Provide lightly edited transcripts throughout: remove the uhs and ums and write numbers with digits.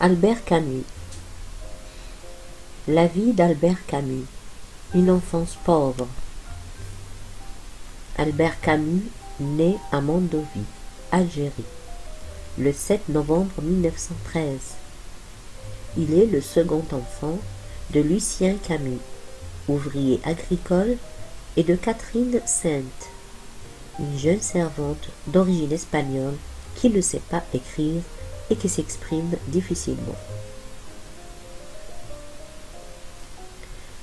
Albert Camus. La vie d'Albert Camus. Une enfance pauvre. Albert Camus naît à Mondovi, Algérie, le 7 novembre 1913. Il est le second enfant de Lucien Camus, ouvrier agricole, et de Catherine Sainte, une jeune servante d'origine espagnole qui ne sait pas écrire et qui s'exprime difficilement.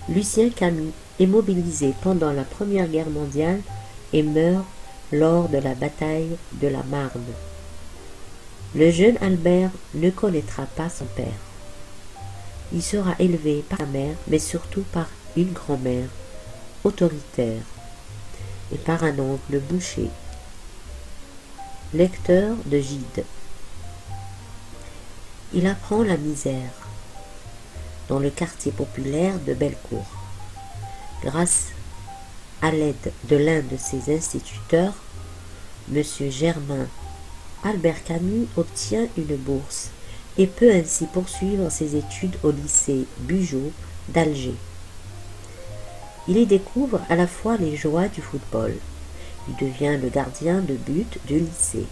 Lucien Camus est mobilisé pendant la Première Guerre mondiale et meurt lors de la bataille de la Marne. Le jeune Albert ne connaîtra pas son père. Il sera élevé par sa mère, mais surtout par une grand-mère autoritaire et par un oncle boucher, lecteur de Gide. Il apprend la misère dans le quartier populaire de Bellecour. Grâce à l'aide de l'un de ses instituteurs, M. Germain, Albert Camus obtient une bourse et peut ainsi poursuivre ses études au lycée Bugeaud d'Alger. Il y découvre à la fois les joies du football, il devient le gardien de but du lycée,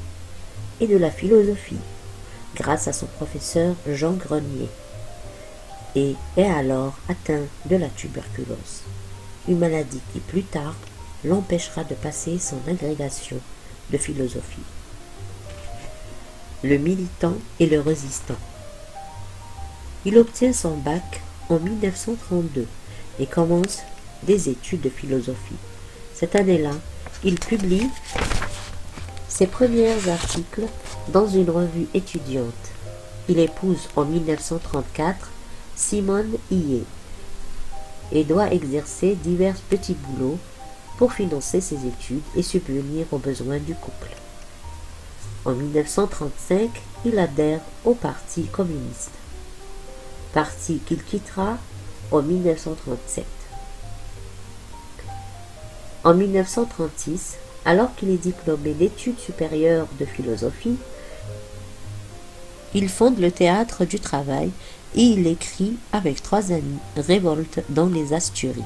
et de la philosophie, grâce à son professeur Jean Grenier, et est alors atteint de la tuberculose, une maladie qui plus tard l'empêchera de passer son agrégation de philosophie. Le militant et le résistant. Il obtient son bac en 1932 et commence des études de philosophie. Cette année-là, il publie ses premiers articles dans une revue étudiante. Il épouse en 1934 Simone Hillet et doit exercer divers petits boulots pour financer ses études et subvenir aux besoins du couple. En 1935, il adhère au Parti communiste, parti qu'il quittera en 1937. En 1936, alors qu'il est diplômé d'études supérieures de philosophie, il fonde le Théâtre du Travail et il écrit avec 3 amis Révolte dans les Asturies,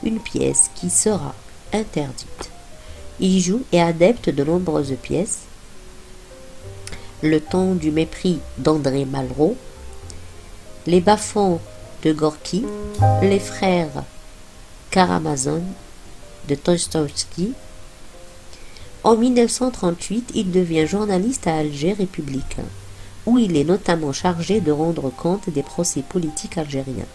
une pièce qui sera interdite. Il joue et adepte de nombreuses pièces: Le temps du mépris d'André Malraux, Les bas-fonds de Gorky, Les frères Karamazov de Dostoïevski. En 1938, il devient journaliste à Alger républicain, où il est notamment chargé de rendre compte des procès politiques algériens.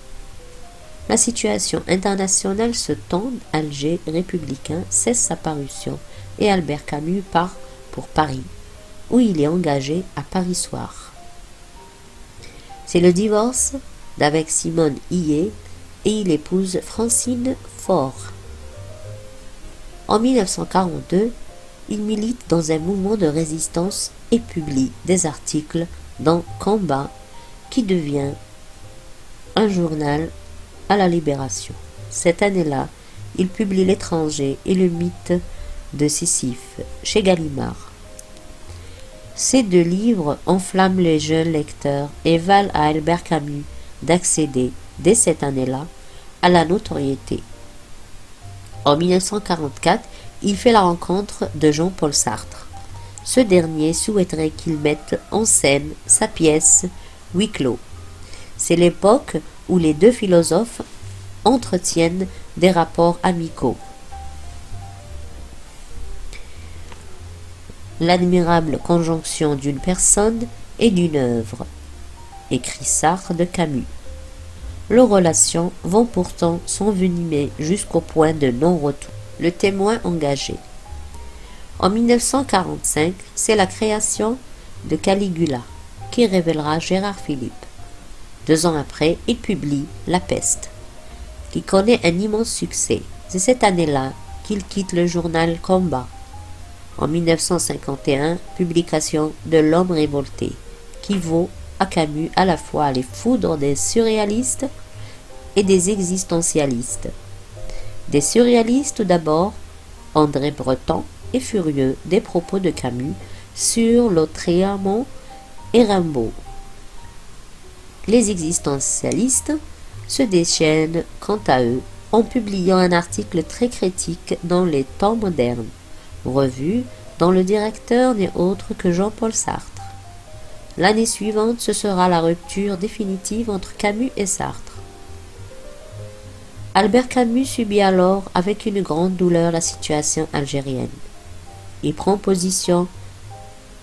La situation internationale se tend, Alger républicain cesse sa parution et Albert Camus part pour Paris, où il est engagé à Paris Soir. C'est le divorce d'avec Simone Hillet et il épouse Francine Faure. En 1942, il milite dans un mouvement de résistance et publie des articles dans Combat, qui devient un journal à la Libération. Cette année-là, il publie L'étranger et le mythe de Sisyphe chez Gallimard. Ces 2 livres enflamment les jeunes lecteurs et valent à Albert Camus d'accéder, dès cette année-là, à la notoriété. En 1944, il fait la rencontre de Jean-Paul Sartre. Ce dernier souhaiterait qu'il mette en scène sa pièce Huis clos. C'est l'époque où les 2 philosophes entretiennent des rapports amicaux. L'admirable conjonction d'une personne et d'une œuvre, écrit Sartre de Camus. Leurs relations vont pourtant s'envenimer jusqu'au point de non-retour. Le témoin engagé. En 1945, c'est la création de Caligula qui révélera Gérard Philipe. 2 ans après, il publie La Peste, qui connaît un immense succès. C'est cette année-là qu'il quitte le journal Combat. En 1951, publication de L'Homme révolté, qui vaut à Camus à la fois les foudres des surréalistes et des existentialistes. Des surréalistes d'abord, André Breton est furieux des propos de Camus sur Lautréamont et Rimbaud. Les existentialistes se déchaînent, quant à eux, en publiant un article très critique dans Les Temps modernes, revue dont le directeur n'est autre que Jean-Paul Sartre. L'année suivante, ce sera la rupture définitive entre Camus et Sartre. Albert Camus subit alors avec une grande douleur la situation algérienne. Il prend position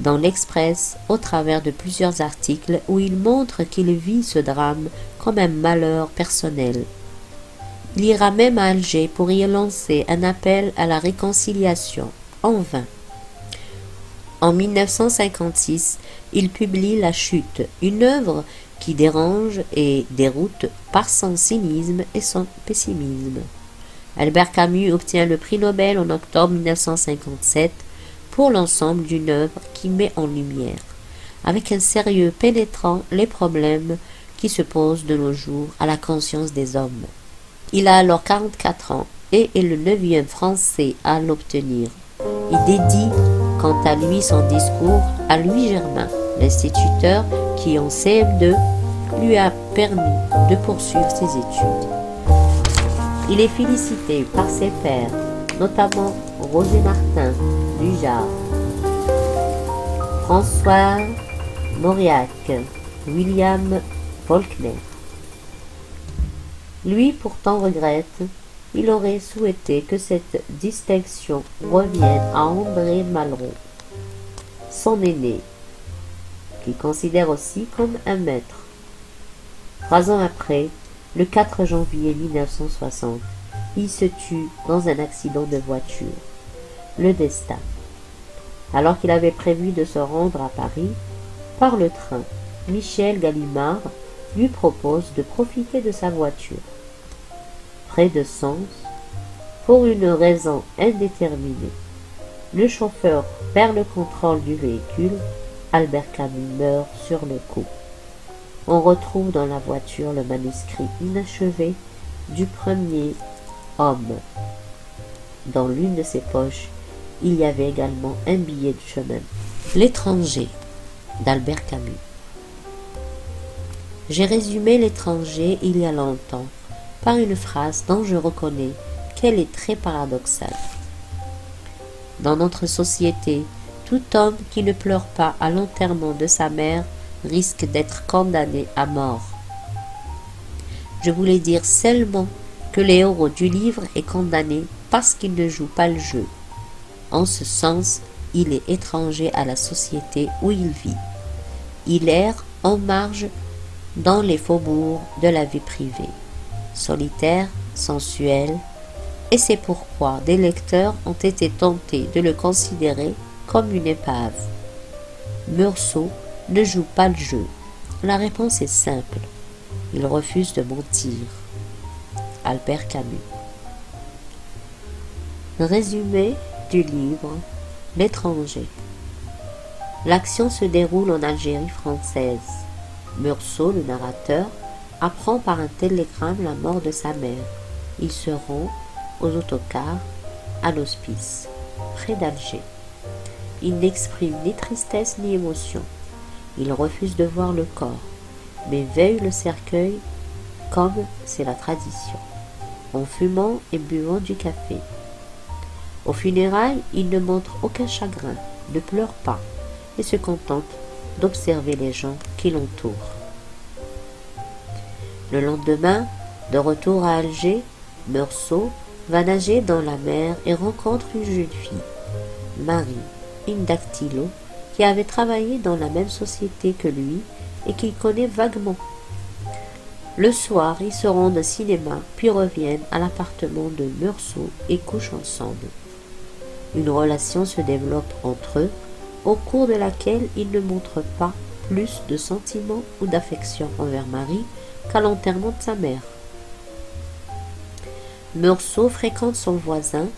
dans l'Express au travers de plusieurs articles où il montre qu'il vit ce drame comme un malheur personnel. Il ira même à Alger pour y lancer un appel à la réconciliation, en vain. En 1956, il publie La Chute, une œuvre qui dérange et déroute par son cynisme et son pessimisme. Albert Camus obtient le prix Nobel en octobre 1957 pour l'ensemble d'une œuvre qui met en lumière, avec un sérieux pénétrant, les problèmes qui se posent de nos jours à la conscience des hommes. Il a alors 44 ans et est le 9e Français à l'obtenir. Il dédie quant à lui son discours à Louis Germain, l'instituteur qui en CM2 lui a permis de poursuivre ses études. Il est félicité par ses pairs, notamment Roger Martin du Jard, François Mauriac, William Faulkner. Lui pourtant regrette, il aurait souhaité que cette distinction revienne à André Malraux, son aîné, qu'il considère aussi comme un maître. 3 ans après, le 4 janvier 1960, il se tue dans un accident de voiture. Le destin. Alors qu'il avait prévu de se rendre à Paris, par le train, Michel Gallimard lui propose de profiter de sa voiture. Près de Sens, pour une raison indéterminée, le chauffeur perd le contrôle du véhicule, Albert Camus meurt sur le coup. On retrouve dans la voiture le manuscrit inachevé du premier homme. Dans l'une de ses poches, il y avait également un billet de chemin. L'étranger d'Albert Camus. J'ai résumé l'étranger il y a longtemps par une phrase dont je reconnais qu'elle est très paradoxale. Dans notre société, tout homme qui ne pleure pas à l'enterrement de sa mère risque d'être condamné à mort. Je voulais dire seulement que le héros du livre est condamné parce qu'il ne joue pas le jeu. En ce sens, il est étranger à la société où il vit. Il erre en marge dans les faubourgs de la vie privée, solitaire, sensuel, et c'est pourquoi des lecteurs ont été tentés de le considérer comme une épave. Meursault ne joue pas le jeu. La réponse est simple. Il refuse de mentir. Albert Camus. Résumé du livre L'étranger. L'action se déroule en Algérie française. Meursault, le narrateur, apprend par un télégramme la mort de sa mère. Il se rend aux autocars à l'hospice, près d'Alger. Il n'exprime ni tristesse ni émotion. Il refuse de voir le corps, mais veille le cercueil comme c'est la tradition, en fumant et buvant du café. Aux funérailles, il ne montre aucun chagrin, ne pleure pas et se contente d'observer les gens qui l'entourent. Le lendemain, de retour à Alger, Meursault va nager dans la mer et rencontre une jeune fille, Marie, une dactylo, qui avait travaillé dans la même société que lui et qu'il connaît vaguement. Le soir, ils se rendent au cinéma, puis reviennent à l'appartement de Meursault et couchent ensemble. Une relation se développe entre eux, au cours de laquelle il ne montre pas plus de sentiments ou d'affection envers Marie qu'à l'enterrement de sa mère. Meursault fréquente son voisin,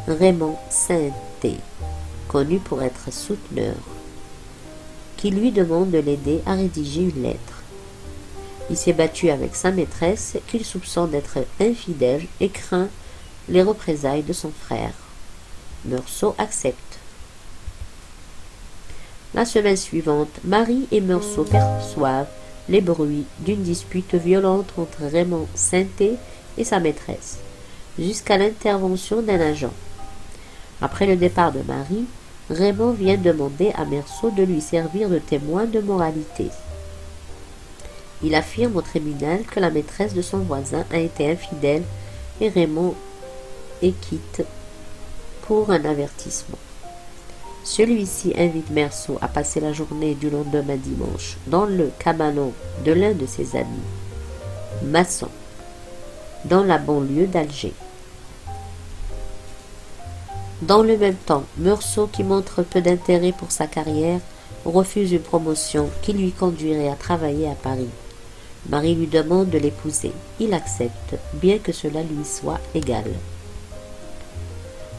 Raymond Sainté, connu pour être souteneur, qui lui demande de l'aider à rédiger une lettre. Il s'est battu avec sa maîtresse qu'il soupçonne d'être infidèle et craint les représailles de son frère. Meursault accepte. La semaine suivante, Marie et Meursault perçoivent les bruits d'une dispute violente entre Raymond Sainté et sa maîtresse, jusqu'à l'intervention d'un agent. Après le départ de Marie, Raymond vient demander à Meursault de lui servir de témoin de moralité. Il affirme au tribunal que la maîtresse de son voisin a été infidèle et Raymond est quitte pour un avertissement. Celui-ci invite Meursault à passer la journée du lendemain dimanche dans le cabanon de l'un de ses amis, maçon, dans la banlieue d'Alger. Dans le même temps, Meursault, qui montre peu d'intérêt pour sa carrière, refuse une promotion qui lui conduirait à travailler à Paris. Marie lui demande de l'épouser. Il accepte, bien que cela lui soit égal.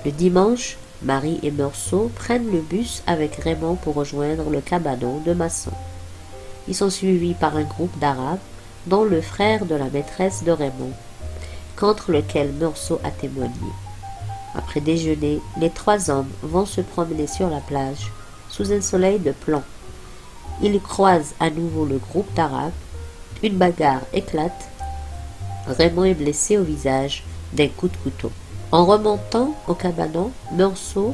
Le dimanche, Marie et Meursault prennent le bus avec Raymond pour rejoindre le cabanon de maçon. Ils sont suivis par un groupe d'Arabes, dont le frère de la maîtresse de Raymond, contre lequel Meursault a témoigné. Après déjeuner, les trois hommes vont se promener sur la plage, sous un soleil de plomb. Ils croisent à nouveau le groupe d'Arabes. Une bagarre éclate. Raymond est blessé au visage d'un coup de couteau. En remontant au cabanon, Meursault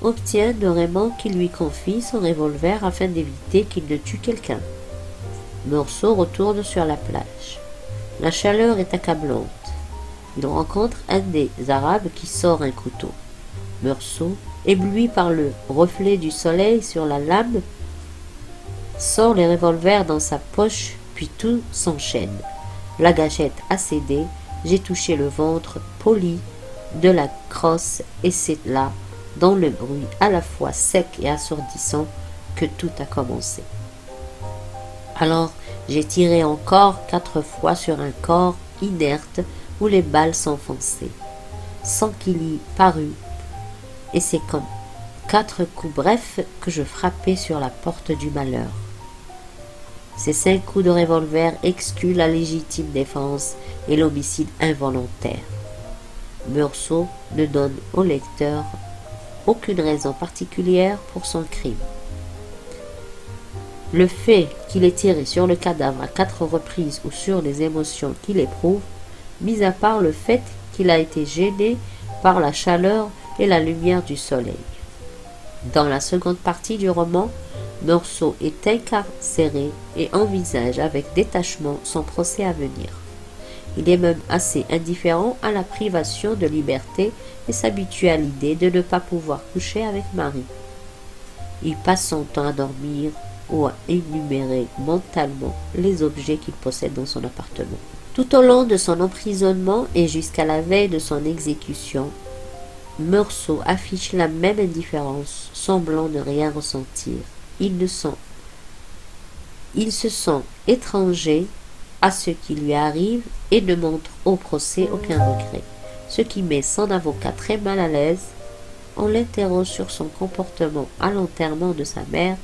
obtient de Raymond qu'il lui confie son revolver afin d'éviter qu'il ne tue quelqu'un. Meursault retourne sur la plage. La chaleur est accablante. Il rencontre un des Arabes qui sort un couteau. Meursault, ébloui par le reflet du soleil sur la lame, sort le revolver dans sa poche, puis tout s'enchaîne. La gâchette a cédé, j'ai touché le ventre poli de la crosse et c'est là, dans le bruit à la fois sec et assourdissant, que tout a commencé. Alors j'ai tiré encore 4 fois sur un corps inerte où les balles s'enfonçaient, sans qu'il y parût, et c'est comme 4 coups brefs que je frappais sur la porte du malheur. Ces 5 coups de revolver excluent la légitime défense et l'homicide involontaire. Meursault ne donne au lecteur aucune raison particulière pour son crime. Le fait qu'il ait tiré sur le cadavre à 4 reprises ou sur les émotions qu'il éprouve, mis à part le fait qu'il a été gêné par la chaleur et la lumière du soleil. Dans la seconde partie du roman, Meursault est incarcéré et envisage avec détachement son procès à venir. Il est même assez indifférent à la privation de liberté et s'habitue à l'idée de ne pas pouvoir coucher avec Marie. Il passe son temps à dormir ou à énumérer mentalement les objets qu'il possède dans son appartement. Tout au long de son emprisonnement et jusqu'à la veille de son exécution, Meursault affiche la même indifférence, semblant ne rien ressentir. Il se sent étranger à ce qui lui arrive et ne montre au procès aucun regret, ce qui met son avocat très mal à l'aise. On l'interroge sur son comportement à l'enterrement de sa mère,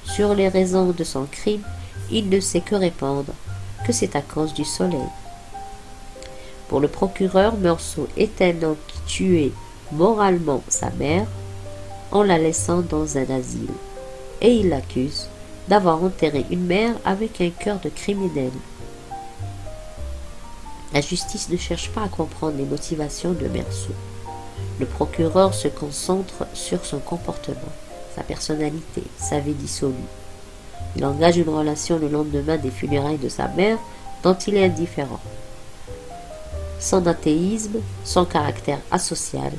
sur les raisons de son crime. Il ne sait que répondre que c'est à cause du soleil. Pour le procureur, Meursault est un homme qui tuait moralement sa mère en la laissant dans un asile, et il l'accuse d'avoir enterré une mère avec un cœur de criminel. La justice ne cherche pas à comprendre les motivations de Meursault. Le procureur se concentre sur son comportement, sa personnalité, sa vie dissolue. Il engage une relation le lendemain des funérailles de sa mère dont il est indifférent. Son athéisme, son caractère asocial.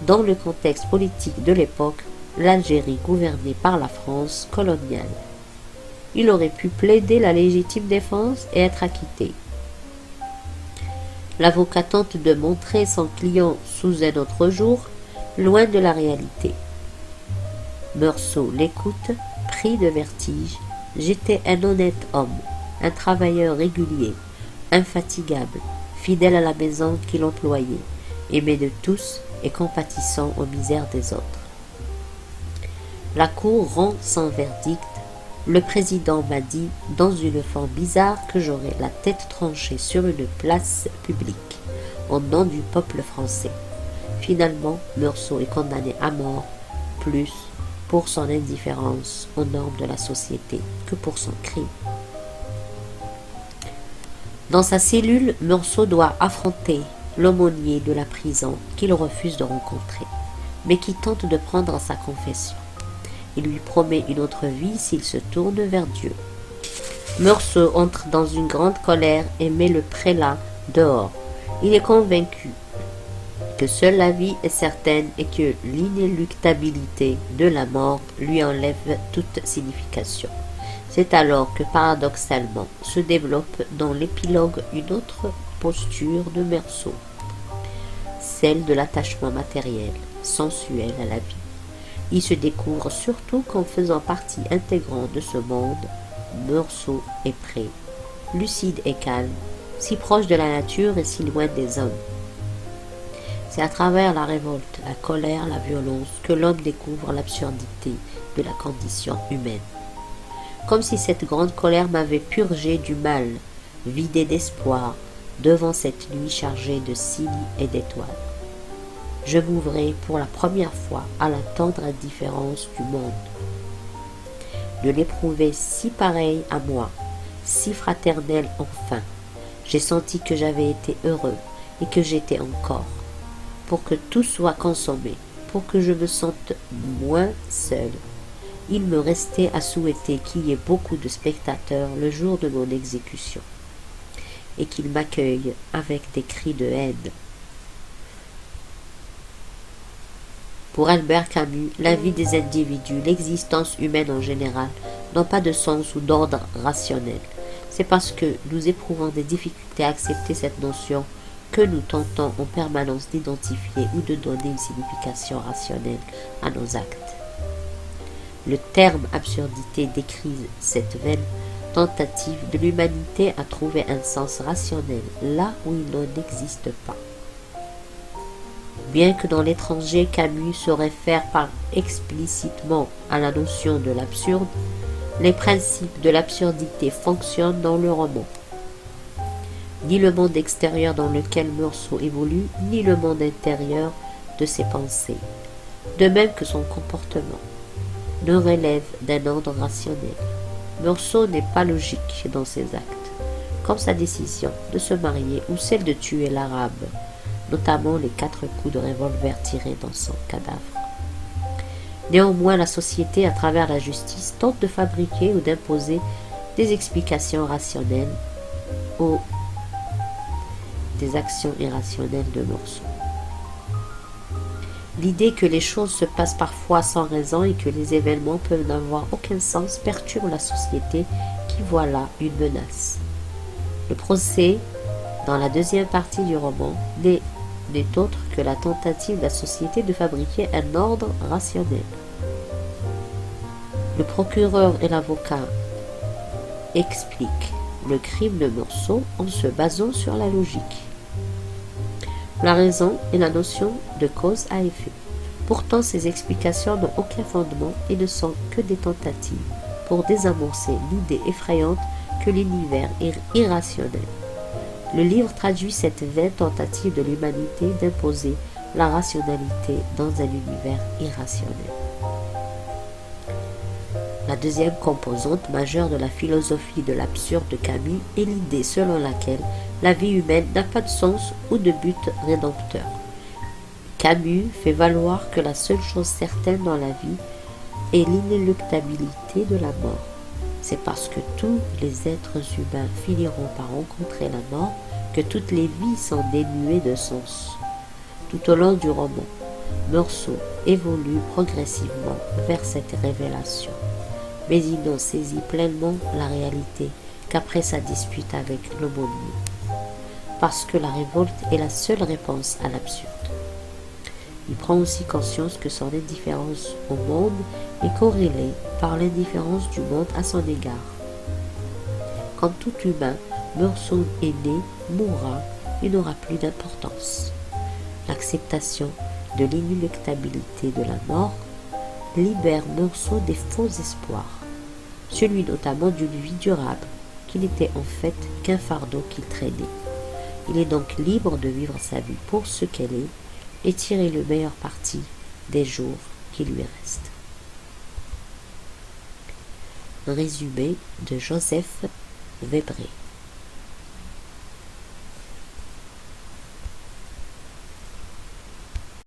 Dans le contexte politique de l'époque, l'Algérie gouvernée par la France coloniale. Il aurait pu plaider la légitime défense et être acquitté. L'avocat tente de montrer son client sous un autre jour, loin de la réalité. Meursault l'écoute, pris de vertige. J'étais un honnête homme, un travailleur régulier, infatigable, fidèle à la maison qu'il employait, aimé de tous et compatissant aux misères des autres. La cour rend son verdict. Le président m'a dit, dans une forme bizarre, que j'aurais la tête tranchée sur une place publique, au nom du peuple français. Finalement, Meursault est condamné à mort, plus pour son indifférence aux normes de la société que pour son crime. Dans sa cellule, Meursault doit affronter l'aumônier de la prison qu'il refuse de rencontrer, mais qui tente de prendre sa confession. Il lui promet une autre vie s'il se tourne vers Dieu. Meursault entre dans une grande colère et met le prélat dehors. Il est convaincu que seule la vie est certaine et que l'inéluctabilité de la mort lui enlève toute signification. C'est alors que paradoxalement se développe dans l'épilogue une autre posture de Meursault, celle de l'attachement matériel, sensuel à la vie. Il se découvre surtout qu'en faisant partie intégrante de ce monde, Meursault est prêt, lucide et calme, si proche de la nature et si loin des hommes. C'est à travers la révolte, la colère, la violence que l'homme découvre l'absurdité de la condition humaine. Comme si cette grande colère m'avait purgé du mal, vidé d'espoir, devant cette nuit chargée de signes et d'étoiles. Je m'ouvrais pour la première fois à la tendre indifférence du monde. De l'éprouver si pareil à moi, si fraternel enfin, j'ai senti que j'avais été heureux et que j'étais encore. Pour que tout soit consommé, pour que je me sente moins seul, il me restait à souhaiter qu'il y ait beaucoup de spectateurs le jour de mon exécution, et qu'ils m'accueillent avec des cris de haine. Pour Albert Camus, la vie des individus, l'existence humaine en général, n'ont pas de sens ou d'ordre rationnel. C'est parce que nous éprouvons des difficultés à accepter cette notion que nous tentons en permanence d'identifier ou de donner une signification rationnelle à nos actes. Le terme absurdité décrit cette vaine tentative de l'humanité à trouver un sens rationnel là où il n'en existe pas. Bien que dans l'étranger, Camus se réfère par explicitement à la notion de l'absurde, les principes de l'absurdité fonctionnent dans le roman. Ni le monde extérieur dans lequel Meursault évolue, ni le monde intérieur de ses pensées, de même que son comportement, ne relève d'un ordre rationnel. Meursault n'est pas logique dans ses actes, comme sa décision de se marier ou celle de tuer l'Arabe, notamment les 4 coups de revolver tirés dans son cadavre. Néanmoins, la société, à travers la justice, tente de fabriquer ou d'imposer des explications rationnelles aux des actions irrationnelles de Meursault. L'idée que les choses se passent parfois sans raison et que les événements peuvent n'avoir aucun sens perturbe la société qui voit là une menace. Le procès, dans la deuxième partie du roman, n'est autre que la tentative de la société de fabriquer un ordre rationnel. Le procureur et l'avocat expliquent le crime de Meursault en se basant sur la logique. La raison est la notion de cause à effet. Pourtant, ces explications n'ont aucun fondement et ne sont que des tentatives pour désamorcer l'idée effrayante que l'univers est irrationnel. Le livre traduit cette vaine tentative de l'humanité d'imposer la rationalité dans un univers irrationnel. La deuxième composante majeure de la philosophie de l'absurde de Camus est l'idée selon laquelle la vie humaine n'a pas de sens ou de but rédempteur. Camus fait valoir que la seule chose certaine dans la vie est l'inéluctabilité de la mort. C'est parce que tous les êtres humains finiront par rencontrer la mort que toutes les vies sont dénuées de sens. Tout au long du roman, Meursault évolue progressivement vers cette révélation. Mais il n'en saisit pleinement la réalité qu'après sa dispute avec l'aumônier, parce que la révolte est la seule réponse à l'absurde. Il prend aussi conscience que son indifférence au monde est corrélée par l'indifférence du monde à son égard. Comme tout humain, Meursault est né, mourra et n'aura plus d'importance. L'acceptation de l'inéluctabilité de la mort libère Meursault des faux espoirs, celui notamment d'une vie durable, qui n'était en fait qu'un fardeau qu'il traînait. Il est donc libre de vivre sa vie pour ce qu'elle est et tirer le meilleur parti des jours qui lui restent. Résumé de Joseph Webré.